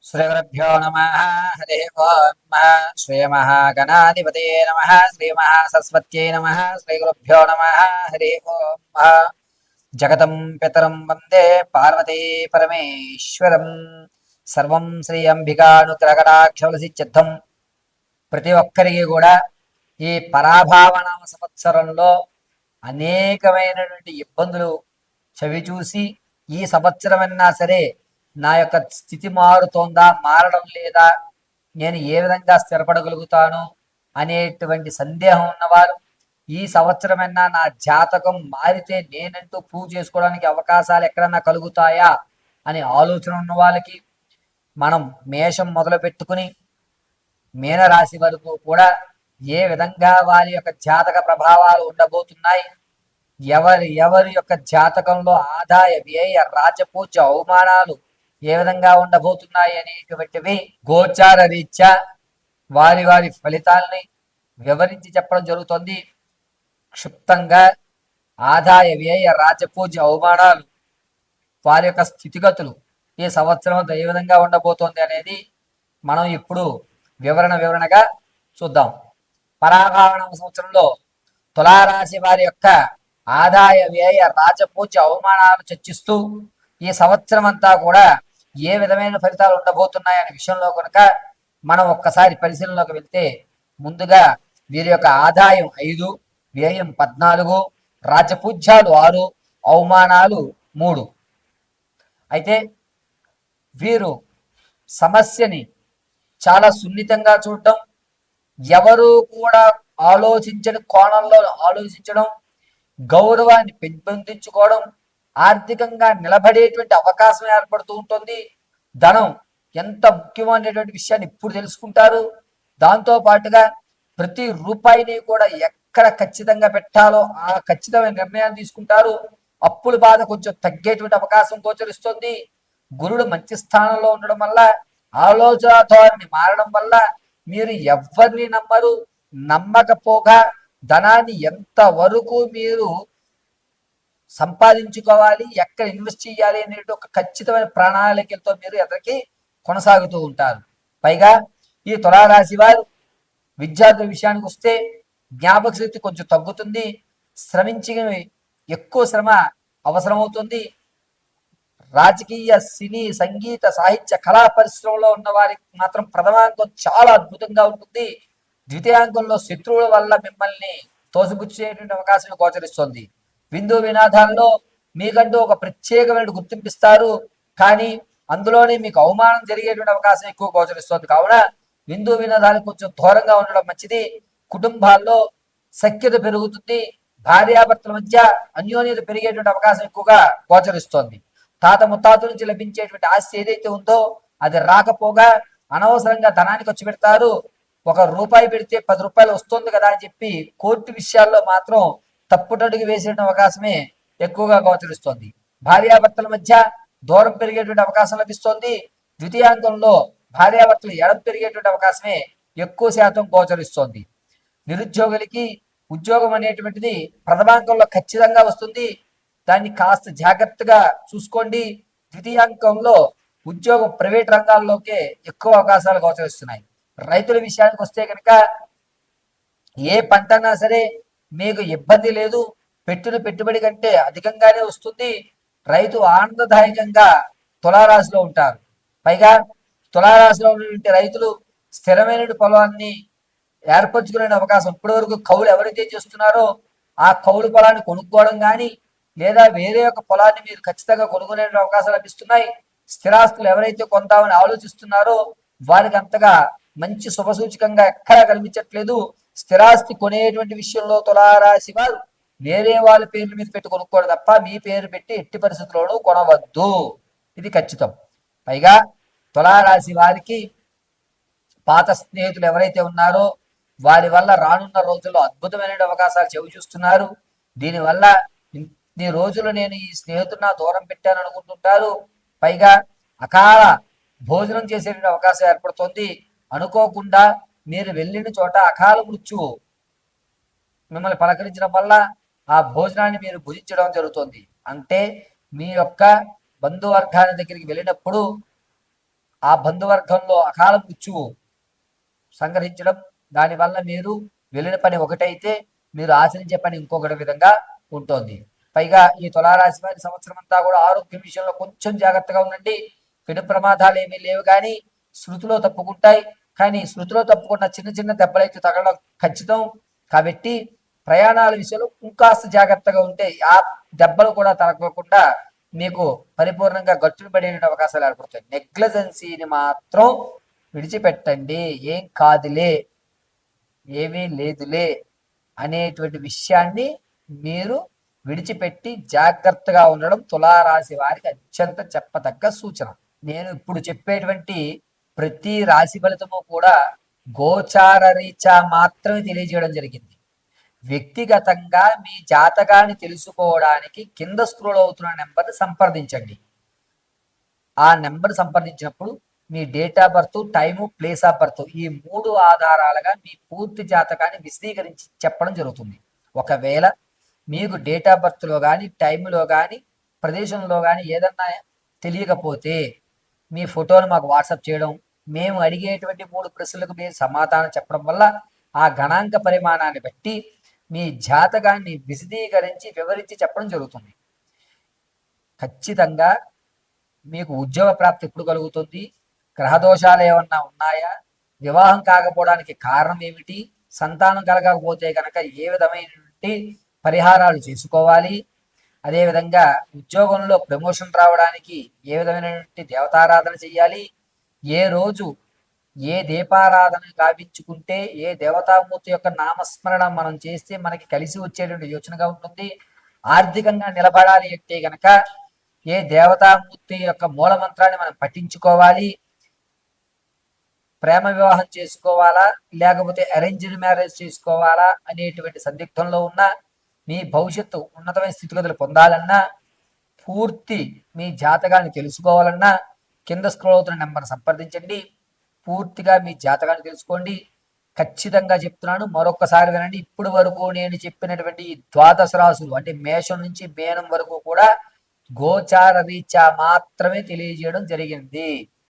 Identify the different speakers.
Speaker 1: श्रीगुरुभ्यो नमः। हरि ओम्। श्रीमहागणाधिपतये नमः। श्रीमहासरस्वत्यै नमः। श्रीगुरुभ्यो नमः। हरि ओम्। जगतं पितरं वन्दे पार्वती परमेश्वरं। సర్వం శ్రీ అంబికానుగ్రహకటాక్షవలసిద్ధం. ప్రతి ఒక్కరికి కూడా ఈ పరాభావనామ సంవత్సరంలో అనేకమైనటువంటి ఇబ్బందులు చవిచూసి ఈ సంవత్సరమైనా సరే నా యొక్క స్థితి మారుతోందా, మారడం లేదా, నేను ఏ విధంగా స్థిరపడగలుగుతాను అనేటువంటి సందేహం ఉన్నవారు, ఈ సంవత్సరమైనా నా జాతకం మారితే నేనంటూ ప్రూవ్ చేసుకోవడానికి అవకాశాలు ఎక్కడన్నా కలుగుతాయా అనే ఆలోచన ఉన్న వాళ్ళకి మనం మేషం మొదలు పెట్టుకుని మీనరాశి వరకు కూడా ఏ విధంగా వారి యొక్క జాతక ప్రభావాలు ఉండబోతున్నాయి, ఎవరి యొక్క జాతకంలో ఆదాయ వ్యయ రాజపూజ అవమానాలు ఏ విధంగా ఉండబోతున్నాయి అనేటువంటివి గోచార రీత్యా వారి వారి ఫలితాలని వివరించి చెప్పడం జరుగుతుంది. క్షుప్తంగా ఆదాయ వ్యయ రాజపూజ అవమానాలు వారి యొక్క స్థితిగతులు ఈ సంవత్సరం ఏ విధంగా ఉండబోతోంది అనేది మనం ఇప్పుడు వివరణగా చూద్దాం. పరాభావన సంవత్సరంలో తులారాశి వారి యొక్క ఆదాయ వ్యయ రాజపూజ అవమానాలు చర్చిస్తూ ఈ సంవత్సరం అంతా కూడా ఏ విధమైన ఫలితాలు ఉండబోతున్నాయనే విషయంలో కనుక మనం ఒక్కసారి పరిశీలనలోకి వెళ్తే, ముందుగా వీరి యొక్క ఆదాయం 5, వ్యయం 14, రాజపూజ్యాలు 6, అవమానాలు 3. అయితే వీరు సమస్యని చాలా సున్నితంగా చూడటం, ఎవరు కూడా ఆలోచించని కోణంలో ఆలోచించడం, గౌరవాన్ని పెంపొందించుకోవడం, ఆర్థికంగా నిలబడేటువంటి అవకాశం ఏర్పడుతూ ఉంటుంది. ధనం ఎంత ముఖ్యమైనటువంటి విషయాన్ని ఇప్పుడు తెలుసుకుంటారు. దాంతో పాటుగా ప్రతి రూపాయిని కూడా ఎక్కడ ఖచ్చితంగా పెట్టాలో ఆ ఖచ్చితమైన నిర్ణయాన్ని తీసుకుంటారు. అప్పుల బాధ కొంచెం తగ్గేటువంటి అవకాశం గోచరిస్తుంది. గురుడు మంచి స్థానంలో ఉండడం వల్ల, ఆలోచన ధోరణి మారడం వల్ల మీరు ఎవరిని నమ్మరు. నమ్మకపోగా ధనాన్ని ఎంత వరకు మీరు సంపాదించుకోవాలి, ఎక్కడ ఇన్వెస్ట్ చేయాలి అనే ఒక ఖచ్చితమైన ప్రణాళికలతో మీరు ఎదరికి కొనసాగుతూ ఉంటారు. పైగా ఈ తులారాశి వారు విద్యార్థుల విషయానికి వస్తే జ్ఞాపక శక్తి కొంచెం తగ్గుతుంది. శ్రమించి ఎక్కువ శ్రమ అవసరమవుతుంది. రాజకీయ, సినీ, సంగీత, సాహిత్య, కళా పరిశ్రమలో ఉన్న వారికి మాత్రం ప్రథమాంకం చాలా అద్భుతంగా ఉంటుంది. ద్వితీయాంకంలో శత్రువుల వల్ల మిమ్మల్ని తోసిపుచ్చేటువంటి అవకాశం గోచరిస్తుంది. విందు వినాదాల్లో మీకంటూ ఒక ప్రత్యేకమైన గుర్తింపిస్తారు, కానీ అందులోనే మీకు అవమానం జరిగేటువంటి అవకాశం ఎక్కువ గోచరిస్తుంది. కావున విందు వినోదాలకు కొంచెం దూరంగా ఉండడం మంచిది. కుటుంబాల్లో సఖ్యత పెరుగుతుంది. భార్యాభర్తల మధ్య అన్యోన్యత పెరిగేటువంటి అవకాశం ఎక్కువగా గోచరిస్తోంది. తాత ముత్తాతల నుంచి లభించేటువంటి ఆస్తి ఏదైతే ఉందో అది రాకపోగా అనవసరంగా ధనాన్ని ఖర్చు పెడతారు. 1 రూపాయి పెడితే 10 రూపాయలు వస్తుంది కదా అని చెప్పి కోర్టు విషయాల్లో మాత్రం తప్పుటడుగు వేసే అవకాశమే ఎక్కువగా గోచరిస్తోంది. భార్యాభర్తల మధ్య దూరం పెరిగేటువంటి అవకాశం లభిస్తోంది. ద్వితీయాంకంలో భార్యాభర్తలు ఎడం పెరిగేటువంటి అవకాశమే ఎక్కువ శాతం గోచరిస్తోంది. నిరుద్యోగులకి ఉద్యోగం అనేటువంటిది ప్రథమాంకంలో ఖచ్చితంగా వస్తుంది. దాన్ని కాస్త జాగ్రత్తగా చూసుకోండి. ద్వితీయాంకంలో ఉద్యోగం ప్రైవేట్ రంగాల్లోకే ఎక్కువ అవకాశాలు గోచరిస్తున్నాయి. రైతుల విషయానికి వస్తే కనుక ఏ పంట అన్నా సరే మీకు ఇబ్బంది లేదు. పెట్టుబడి కంటే అధికంగానే వస్తుంది. రైతు ఆనందదాయకంగా తులారాశిలో ఉంటారు. పైగా తులారాశిలో ఉన్నటువంటి రైతులు స్థిరమైన పొలాన్ని ఏర్పరచుకునే అవకాశం, ఇప్పటి వరకు కౌలు ఎవరైతే చేస్తున్నారో ఆ కౌలు పొలాన్ని కొనుక్కోవడం కానీ లేదా వేరే ఒక పొలాన్ని మీరు ఖచ్చితంగా కొనుక్కునే అవకాశాలు లభిస్తున్నాయి. స్థిరాస్తులు ఎవరైతే కొంటామని ఆలోచిస్తున్నారో వారికి అంతగా మంచి శుభసూచకంగా ఎక్కడా కనిపించట్లేదు. స్థిరాస్తి కొనేటువంటి విషయంలో తులారాశి వారు వేరే వాళ్ళ పేర్ల మీద పెట్టి కొనుక్కోవడం తప్ప మీ పేరు పెట్టి ఎట్టి పరిస్థితుల్లోనూ కొనవద్దు. ఇది ఖచ్చితం. పైగా తులారాశి వారికి పాత స్నేహితులు ఎవరైతే ఉన్నారో వారి వల్ల రానున్న రోజుల్లో అద్భుతమైన అవకాశాలు చెవి చూస్తున్నారు. దీనివల్ల ఇన్ని రోజులు నేను ఈ స్నేహితున్నా దూరం పెట్టాను అనుకుంటుంటారు. పైగా అకాల భోజనం చేసేటువంటి అవకాశం ఏర్పడుతుంది. అనుకోకుండా మీరు వెళ్ళిన చోట అకాల మృత్యువు మిమ్మల్ని పలకరించడం వల్ల ఆ భోజనాన్ని మీరు భుజించడం జరుగుతుంది. అంటే మీ యొక్క బంధువర్గాల దగ్గరికి వెళ్ళినప్పుడు ఆ బంధువర్గంలో అకాల మృత్యువు సంగ్రహించడం, దానివల్ల మీరు వెళ్ళిన పని ఒకటైతే మీరు ఆచరించే పని ఇంకొకటి విధంగా ఉంటుంది. పైగా ఈ తులారాశి వారి సంవత్సరం అంతా కూడా ఆరోగ్యం విషయంలో కొంచెం జాగ్రత్తగా ఉండండి. పెను ప్రమాదాలు ఏమీ లేవు కానీ శృతిలో తప్పుకుంటాయి. కానీ శృతిలో తప్పుకున్న చిన్న చిన్న దెబ్బలైతే తగలడం ఖచ్చితం. కాబట్టి ప్రయాణాల విషయంలో ఇంకాస్త జాగ్రత్తగా ఉంటే ఆ దెబ్బలు కూడా తగలకుండా మీకు పరిపూర్ణంగా గట్టులు పడే అవకాశాలు ఏర్పడతాయి. నెగ్లజెన్సీని మాత్రం విడిచిపెట్టండి. ఏం కాదులే, ఏమీ లేదులే అనేటువంటి విషయాన్ని మీరు విడిచిపెట్టి జాగ్రత్తగా ఉండడం తులారాశి వారికి అత్యంత చెప్పదగ్గ సూచన. నేను ఇప్పుడు చెప్పేటువంటి ప్రతి రాశి ఫలితము కూడా గోచార రీత్యా మాత్రమే తెలియజేయడం జరిగింది. వ్యక్తిగతంగా మీ జాతకాన్ని తెలుసుకోవడానికి కింద స్క్రోల్ అవుతున్న నెంబర్ని సంప్రదించండి. ఆ నెంబర్ సంప్రదించినప్పుడు మీ date of birth, time, place of birth ఈ 3 ఆధారాలుగా మీ పూర్తి జాతకాన్ని విశదీకరించి చెప్పడం జరుగుతుంది. ఒకవేళ మీకు డేట్ ఆఫ్ బర్త్లో కానీ, టైంలో కానీ, ప్రదేశంలో కానీ ఏదన్నా తెలియకపోతే మీ ఫోటోను మాకు వాట్సాప్ చేయడం, మేము అడిగేటువంటి 3 ప్రశ్నలకు మీరు సమాధానం చెప్పడం వల్ల ఆ గణాంక పరిమాణాన్ని బట్టి మీ జాతకాన్ని విశదీకరించి వివరించి చెప్పడం జరుగుతుంది. ఖచ్చితంగా మీకు ఉద్యోగ ప్రాప్తి ఎప్పుడు కలుగుతుంది, గ్రహదోషాలు ఏమన్నా ఉన్నాయా, వివాహం కాకపోవడానికి కారణం ఏమిటి, సంతానం కలగకపోతే కనుక ఏ విధమైనటువంటి పరిహారాలు చేసుకోవాలి, అదేవిధంగా ఉద్యోగంలో ప్రమోషన్ రావడానికి ఏ విధమైనటువంటి దేవతారాధన చేయాలి, ఏ రోజు ఏ దీపారాధన గావించుకుంటే ఏ దేవతామూర్తి యొక్క నామస్మరణ మనం చేస్తే మనకి కలిసి వచ్చేటువంటి యోచనగా ఉంటుంది, ఆర్థికంగా నిలబడాలి అంటే గనక ఏ దేవతామూర్తి యొక్క మూల మంత్రాన్ని మనం పఠించుకోవాలి, ప్రేమ వివాహం చేసుకోవాలా లేకపోతే అరేంజ్డ్ మ్యారేజ్ చేసుకోవాలా అనేటువంటి సందిగ్ధంలో ఉన్న మీ భవిష్యత్తు ఉన్నతమైన స్థితిగతులు పొందాలన్నా, పూర్తి మీ జాతకాన్ని తెలుసుకోవాలన్నా కింద స్క్రోల్ అవుతున్న నెంబర్ సంప్రదించండి. పూర్తిగా మీ జాతకాన్ని తెలుసుకోండి. ఖచ్చితంగా చెప్తున్నాను, మరొకసారి వినండి. ఇప్పుడు వరకు నేను చెప్పినటువంటి ఈ ద్వాదశ రాశులు అంటే మేషం నుంచి మీనం వరకు కూడా గోచార రీత్యా మాత్రమే తెలియజేయడం జరిగింది.